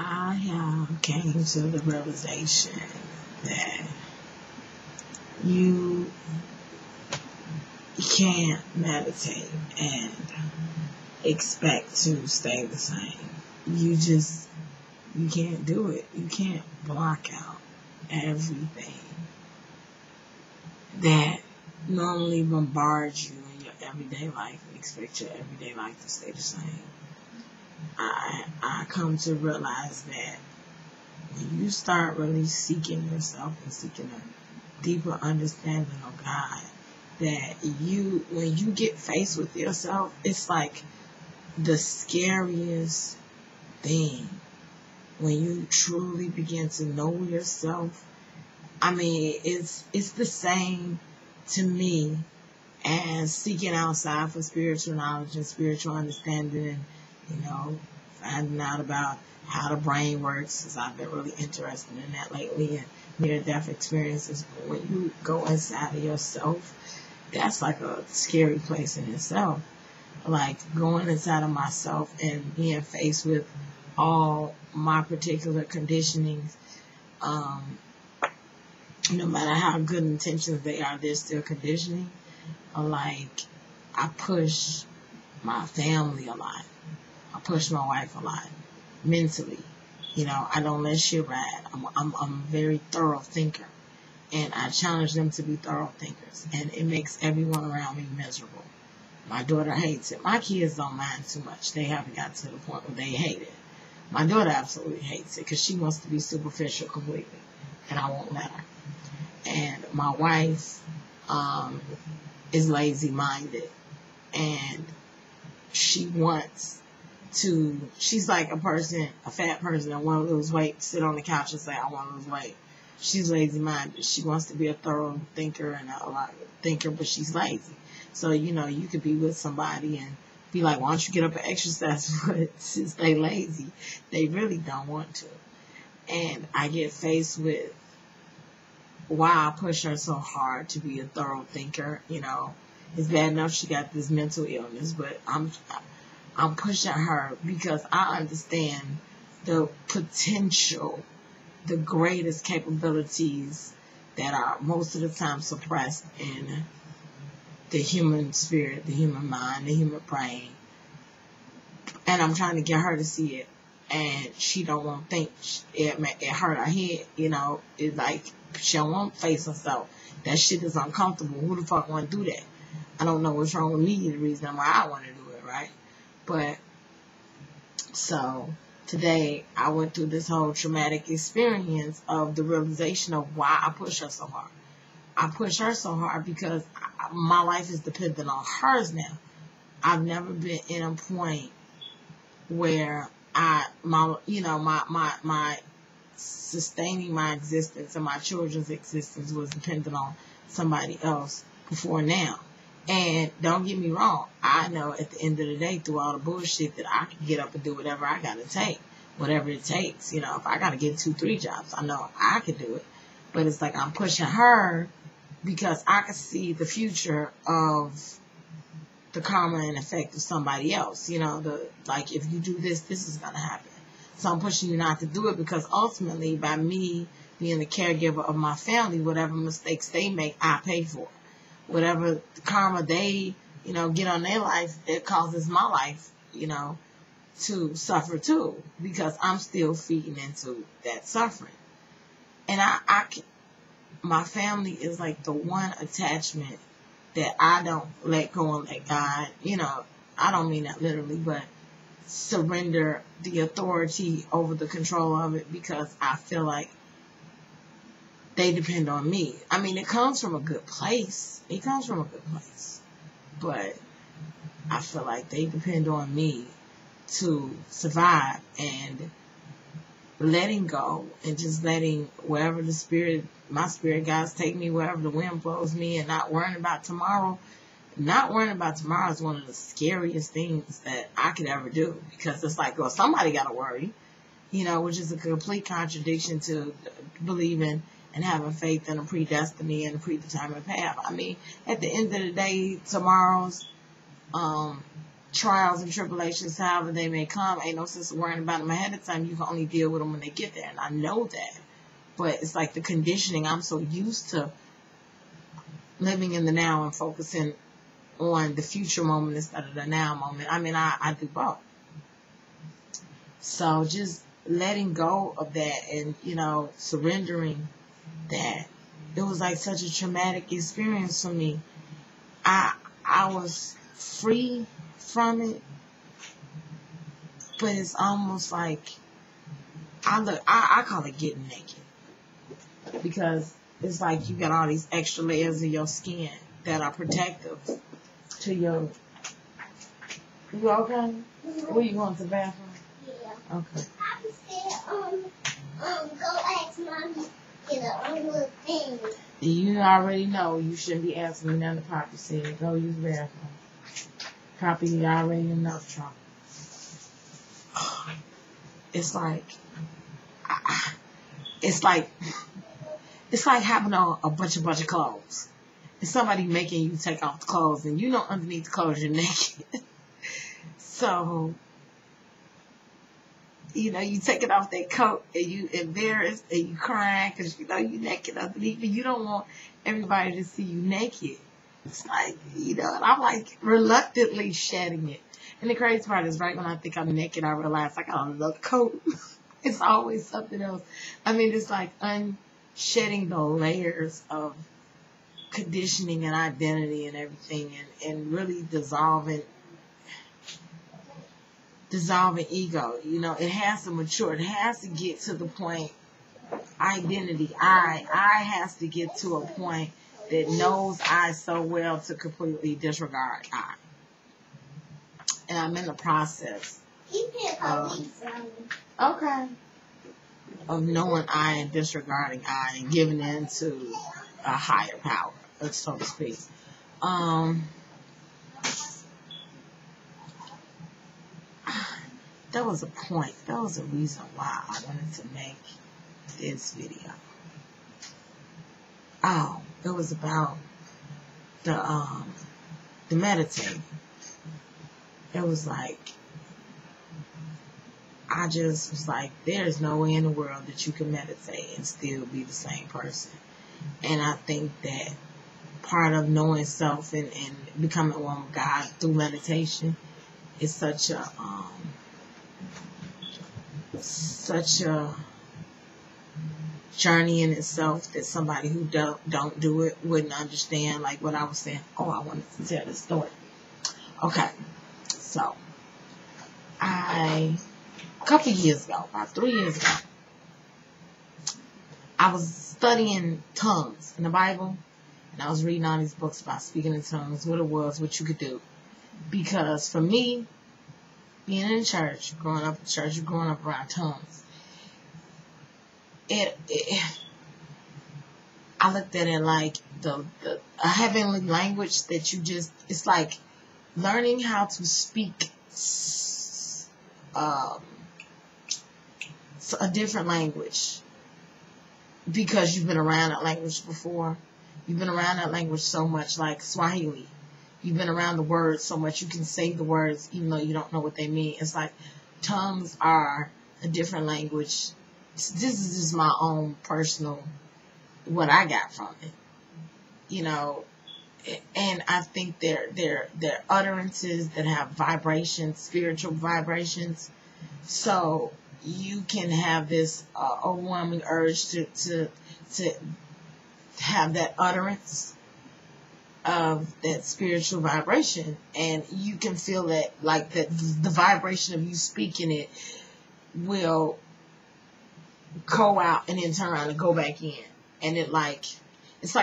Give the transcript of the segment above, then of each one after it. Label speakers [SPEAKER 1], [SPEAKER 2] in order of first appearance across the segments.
[SPEAKER 1] I have came to the realization that you can't meditate and expect to stay the same. You can't do it. You can't block out everything that normally bombards you in your everyday life and expect your everyday life to stay the same. I come to realize that when you start really seeking yourself and seeking a deeper understanding of God, that when you get faced with yourself, it's like the scariest thing. When you truly begin to know yourself, I mean, it's the same to me as seeking outside for spiritual knowledge and spiritual understanding and, finding out about how the brain works, because I've been really interested in that lately, and near-death experiences. But when you go inside of yourself, that's like a scary place in itself. Like going inside of myself and being faced with all my particular conditionings, no matter how good intentions they are, they're still conditioning. Like, I push my family a lot. I push my wife a lot mentally. I don't let shit ride. I'm a very thorough thinker, and I challenge them to be thorough thinkers, and it makes everyone around me miserable. My daughter hates it. My kids don't mind too much. They haven't got to the point where they hate it. My daughter absolutely hates it because she wants to be superficial completely, and I won't let her. And my wife is lazy-minded, and she's like a fat person that want to lose weight, sit on the couch and say, I want to lose weight. She's lazy-minded. She wants to be a thorough thinker and a lot of thinker, but she's lazy. So, you could be with somebody and be like, why don't you get up and exercise? But since they lazy, they really don't want to. And I get faced with why I push her so hard to be a thorough thinker. It's bad enough she got this mental illness, but I'm pushing her because I understand the potential, the greatest capabilities that are most of the time suppressed in the human spirit, the human mind, the human brain. And I'm trying to get her to see it. And she don't want to think. It hurt her head, It's like she don't want to face herself. That shit is uncomfortable. Who the fuck want to do that? I don't know what's wrong with me, the reason why I want to do it, right? But, so, today I went through this whole traumatic experience of the realization of why I push her so hard. I push her so hard because my life is dependent on hers now. I've never been in a point where my sustaining my existence and my children's existence was dependent on somebody else before now. And don't get me wrong, I know at the end of the day, through all the bullshit, that I can get up and do whatever I gotta take, whatever it takes. If I gotta get 2-3 jobs, I know I can do it. But it's like I'm pushing her because I can see the future of the karma and effect of somebody else. Like if you do this, this is gonna happen. So I'm pushing you not to do it because ultimately, by me being the caregiver of my family, whatever mistakes they make, I pay for. Whatever karma they, get on their life, it causes my life, to suffer too, because I'm still feeding into that suffering. And my family is like the one attachment that I don't let go and let God, I don't mean that literally, but surrender the authority over the control of it, because I feel like they depend on me. I mean, it comes from a good place. But I feel like they depend on me to survive, and letting go and just letting wherever my spirit guides take me, wherever the wind blows me, and not worrying about tomorrow. Not worrying about tomorrow is one of the scariest things that I could ever do, because it's like, well, somebody got to worry, which is a complete contradiction to believing and having faith in a predestiny and a predetermined path. I mean, at the end of the day, tomorrow's trials and tribulations, however they may come, ain't no sense of worrying about them ahead of time. You can only deal with them when they get there, and I know that. But it's like the conditioning. I'm so used to living in the now and focusing on the future moment instead of the now moment. I mean, I do both. So just letting go of that and, you know, surrendering that. It was like such a traumatic experience for me. I was free from it, but it's almost like I call it getting naked, because it's like you got all these extra layers of your skin that are protective to your. You okay? Where you going, to the bathroom? Yeah. Okay. I said, go ask mommy. Little thing. You already know you shouldn't be asking me none of Poppy said. Go use the bathroom. Poppy, you already enough trouble. It's like, it's like having on a bunch of clothes. And somebody making you take off the clothes, and you know underneath the clothes you're naked. So, you know, you taking off that coat and you embarrassed and you crying because you know you naked underneath, and you don't want everybody to see you naked. It's like, you know, and I'm like reluctantly shedding it. And the crazy part is, right when I think I'm naked, I realize I got another coat. It's always something else. I mean, it's like unshedding the layers of conditioning and identity and everything, and really dissolving ego. You know, it has to mature. It has to get to the point, identity, I has to get to a point that knows I so well to completely disregard I. And I'm in the process of knowing I and disregarding I and giving in to a higher power, so to speak. There was a point. There was a reason why I wanted to make this video. Oh, it was about the meditating. It was like, I just was like, there's no way in the world that you can meditate and still be the same person. And I think that part of knowing self and becoming one with God through meditation is such a journey in itself that somebody who don't do it wouldn't understand. Like what I was saying. Oh, I wanted to tell this story. Okay, so a couple years ago, about 3 years ago, I was studying tongues in the Bible, and I was reading all these books about speaking in tongues, what it was, what you could do. Because for me, being in church, growing up around tongues, I looked at it like a heavenly language that you just, it's like learning how to speak a different language because you've been around that language before. You've been around that language so much, like Swahili. You've been around the words so much you can say the words even though you don't know what they mean. It's like tongues are a different language. This is just my own personal, what I got from it. You know, and I think they're utterances that have vibrations, spiritual vibrations. So you can have this overwhelming urge to have that utterance of that spiritual vibration, and you can feel that, like that the vibration of you speaking it will go out and then turn around and go back in, and it's like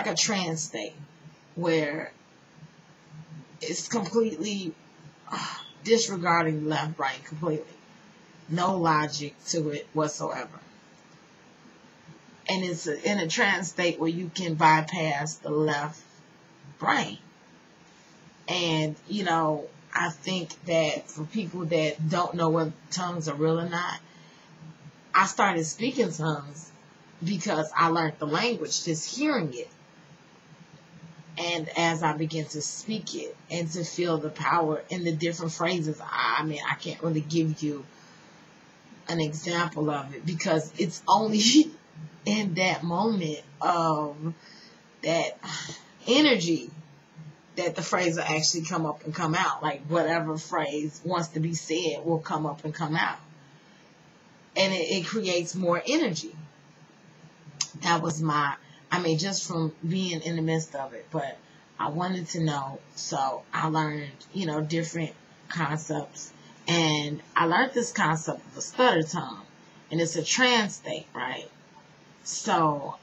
[SPEAKER 1] a trance state where it's completely disregarding the left brain completely, no logic to it whatsoever, and it's in a trance state where you can bypass the left brain. And you know, I think that for people that don't know whether tongues are real or not, I started speaking tongues because I learned the language, just hearing it. And as I begin to speak it and to feel the power in the different phrases, I mean, I can't really give you an example of it because it's only in that moment of that energy that the phrase will actually come up and come out. Like whatever phrase wants to be said will come up and come out. And it creates more energy. That was just from being in the midst of it. But I wanted to know, so I learned, different concepts. And I learned this concept of a stutter tongue. And it's a trance state, right? So,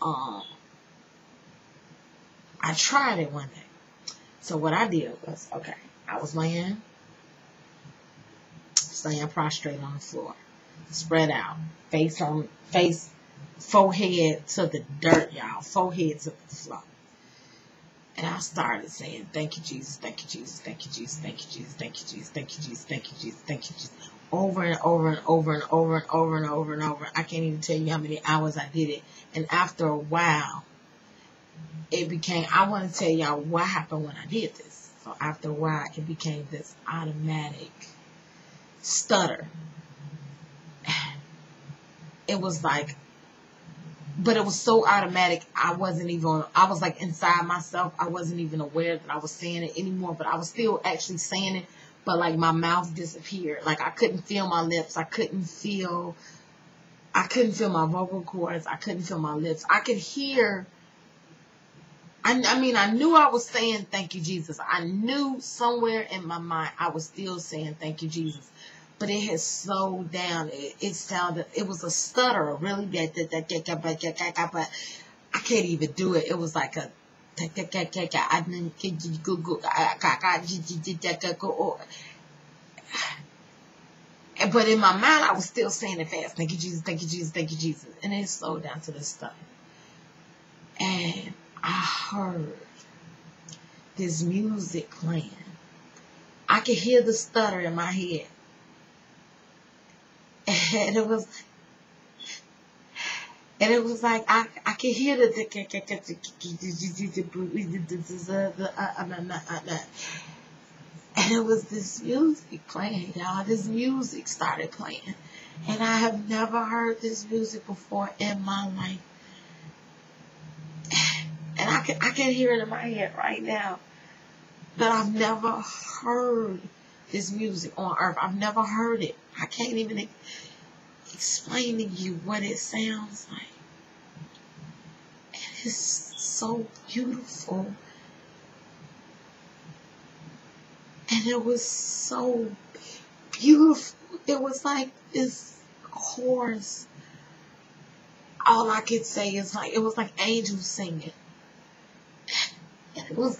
[SPEAKER 1] I tried it one day. So what I did was, I was laying prostrate on the floor, spread out, forehead to the dirt, y'all, forehead to the floor. And I started saying, thank you, Jesus, thank you, Jesus, thank you, Jesus, thank you, Jesus, thank you, Jesus, thank you, Jesus, thank you, Jesus, thank you, Jesus, over and over and over and over and over and over and over. I can't even tell you how many hours I did it. And after a while, I want to tell y'all what happened when I did this. So after a while, it became this automatic stutter. It was like, but it was so automatic, I was like inside myself. I wasn't even aware that I was saying it anymore, but I was still actually saying it, but like my mouth disappeared. Like I couldn't feel my lips. I couldn't feel my vocal cords. I couldn't feel my lips. I could hear, I knew I was saying thank you, Jesus. I knew somewhere in my mind I was still saying thank you, Jesus. But it had slowed down. It sounded, it was a stutter, really bad. But I can't even do it. It was like a, but in my mind, I was still saying it fast. Thank you, Jesus, thank you, Jesus, thank you, Jesus. And it slowed down to this stutter. And I heard this music playing. I could hear the stutter in my head. And it was like I could hear the and it was this music playing, y'all. This music started playing, and I have never heard this music before in my life. And I can hear it in my head right now, but I've never heard this music on earth. I've never heard it. I can't even explain to you what it sounds like. It is so beautiful. And it was so beautiful. It was like this chorus. All I could say is it was like angels singing. And it was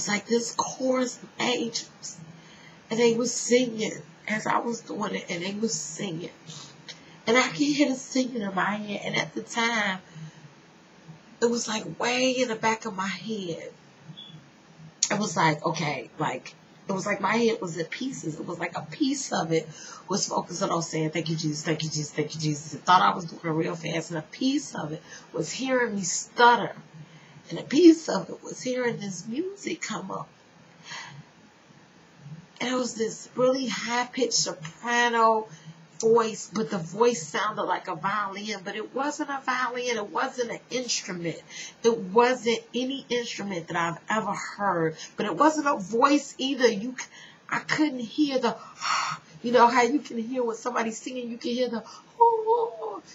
[SPEAKER 1] like this chorus of angels. And they were singing as I was doing it. And they were singing. And I could hear the singing in my head. And at the time, it was like way in the back of my head. It was like, it was like my head was in pieces. It was like a piece of it was focusing on saying, thank you, Jesus, thank you, Jesus, thank you, Jesus. I thought I was doing it real fast. And a piece of it was hearing me stutter. And a piece of it was hearing this music come up. And it was this really high-pitched soprano voice, but the voice sounded like a violin, but it wasn't a violin. It wasn't an instrument. It wasn't any instrument that I've ever heard, but it wasn't a voice either. I couldn't hear the, you know how you can hear when somebody's singing, you can hear the,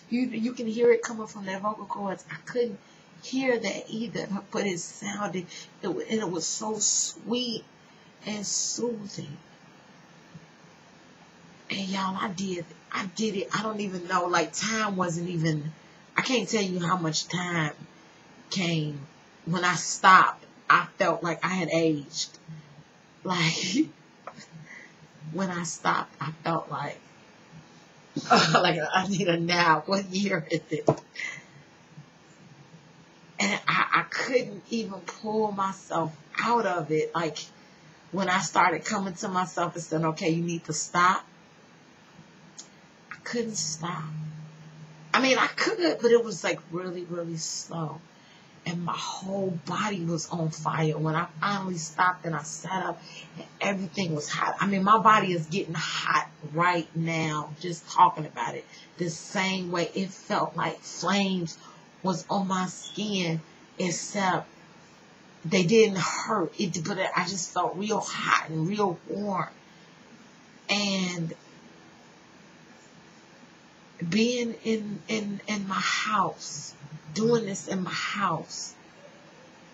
[SPEAKER 1] you can hear it coming from their vocal cords. I couldn't hear that either, but it sounded, and it was so sweet and soothing. And y'all, I did it. I don't even know, time wasn't even, I can't tell you how much time came. When I stopped, I felt like I had aged. When I stopped, I felt like I need a nap. What year is it? And I couldn't even pull myself out of it. When I started coming to myself and saying, okay, you need to stop. I couldn't stop. I mean, I could, but it was really, really slow. and my whole body was on fire. When I finally stopped and I sat up and everything was hot. I mean, my body is getting hot right now just talking about it. The same way it felt like flames was on my skin, except they didn't hurt. But I just felt real hot and real warm. And being in my house, doing this in my house,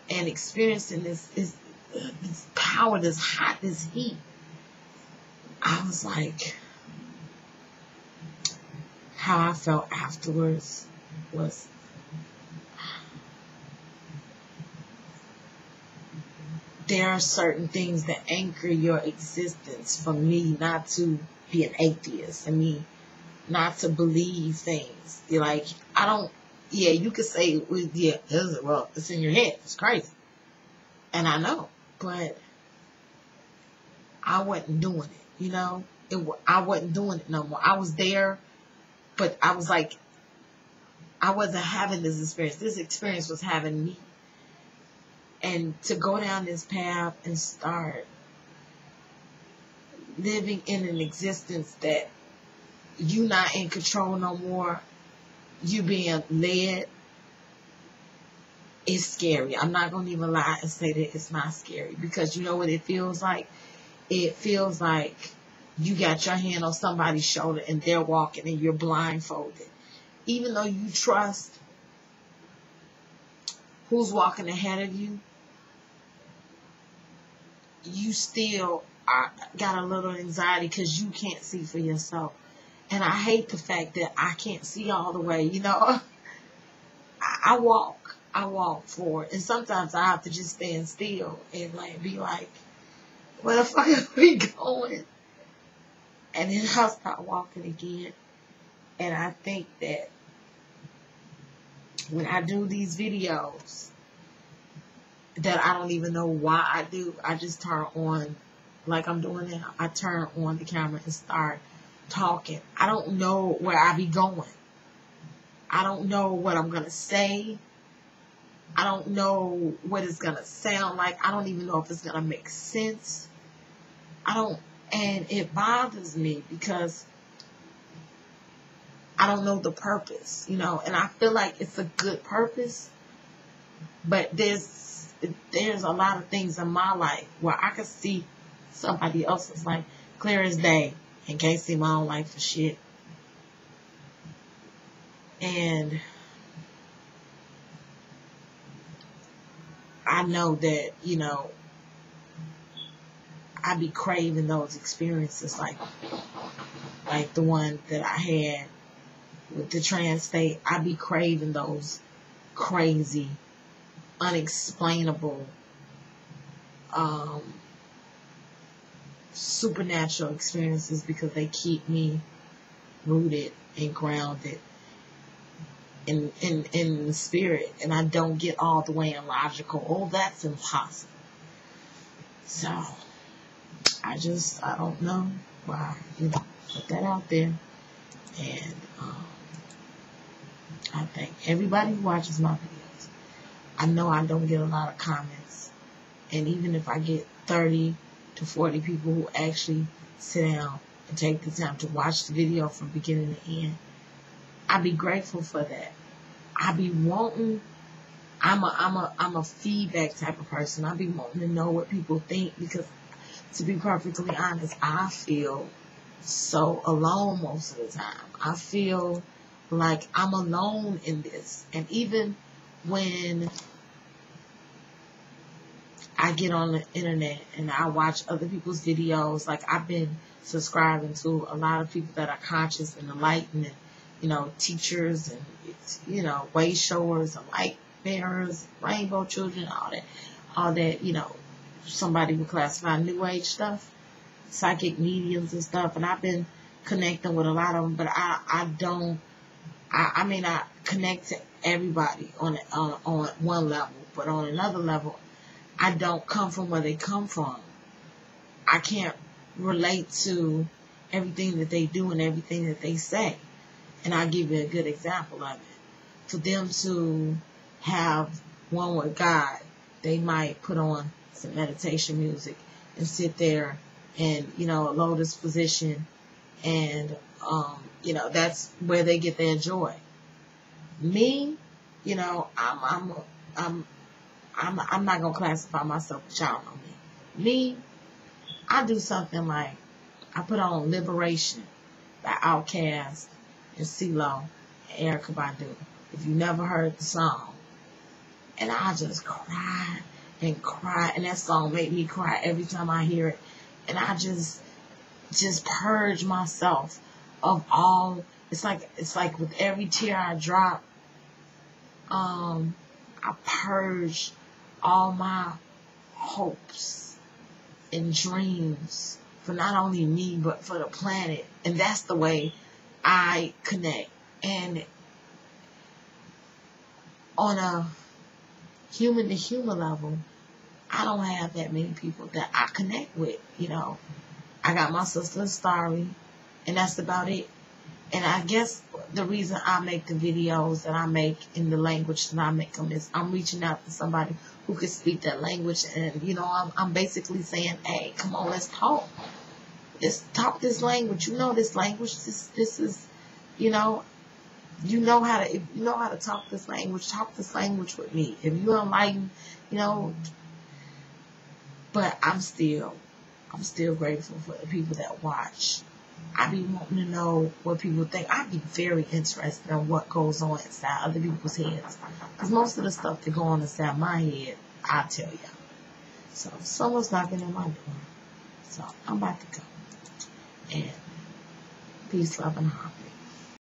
[SPEAKER 1] and experiencing this power, this hot, this heat, I was like, how I felt afterwards was, there are certain things that anchor your existence. For me, not to be an atheist, and me not to believe things. Like, I don't, yeah, you could say, well, yeah, well, it's in your head. It's crazy. And I know, but I wasn't doing it, you know? I wasn't doing it no more. I was there, but I was like, I wasn't having this experience. This experience was having me. And to go down this path and start living in an existence that you not in control no more, you being led, is scary. I'm not going to even lie and say that it's not scary, because you know what it feels like? It feels like you got your hand on somebody's shoulder and they're walking and you're blindfolded. Even though you trust who's walking ahead of you, you still got a little anxiety because you can't see for yourself. And I hate the fact that I can't see all the way, you know. I walk forward. And sometimes I have to just stand still and like be like, where the fuck are we going? And then I'll start walking again. And I think that when I do these videos that I don't even know why I do, I just turn on, like I'm doing now, I turn on the camera and start talking. I don't know where I be going. I don't know what I'm going to say. I don't know what it's going to sound like. I don't even know if it's going to make sense. And it bothers me because I don't know the purpose, you know, and I feel like it's a good purpose, but there's a lot of things in my life where I could see somebody else's life clear as day and can't see my own life for shit. And I know that, you know, I be craving those experiences like the one that I had with the trans state. I be craving those crazy, unexplainable, supernatural experiences, because they keep me rooted and grounded in the spirit, and I don't get all the way illogical. Oh, that's impossible. So I don't know why, you know, put that out there. And I thank everybody who watches my videos. I know I don't get a lot of comments, and even if I get 30 to 40 people who actually sit down and take the time to watch the video from beginning to end, I be grateful for that. I be wanting, I'm a feedback type of person. I be wanting to know what people think, because to be perfectly honest, I feel so alone most of the time. I feel like I'm alone in this. And even when I get on the internet and I watch other people's videos, like I've been subscribing to a lot of people that are conscious and enlightened, and, you know, teachers and, you know, way showers and light bearers, rainbow children, all that, you know, somebody would classify new age stuff, psychic mediums and stuff. And I've been connecting with a lot of them, but I connect to everybody on one level, but on another level, I don't come from where they come from. I can't relate to everything that they do and everything that they say. And I'll give you a good example of it. For them to have one with God, they might put on some meditation music and sit there and, you know, a lotus position, and, you know, that's where they get their joy. Me, you know, I'm not gonna classify myself, but y'all know me. Me, I do something like, I put on Liberation by Outkast and CeeLo and Erykah Badu. If you never heard the song, and I just cry and cry, and that song made me cry every time I hear it, and I just purge myself of all. It's like with every tear I drop, I purge all my hopes and dreams for not only me, but for the planet. And that's the way I connect. And on a human to human level, I don't have that many people that I connect with, you know. I got my sister Starry, and that's about it. And I guess the reason I make the videos that I make in the language that I make them is I'm reaching out to somebody who can speak that language. And, you know, I'm basically saying, hey, come on, let's talk. Let's talk this language. You know this language. This is, you know how to, if you know how to talk this language with me. If you don't like, you know, but I'm still grateful for the people that watch. I be wanting to know what people think. I be very interested in what goes on inside other people's heads. Because most of the stuff that go on inside my head, I'll tell you. So, someone's knocking on my door. So, I'm about to go. And peace, love, and harmony.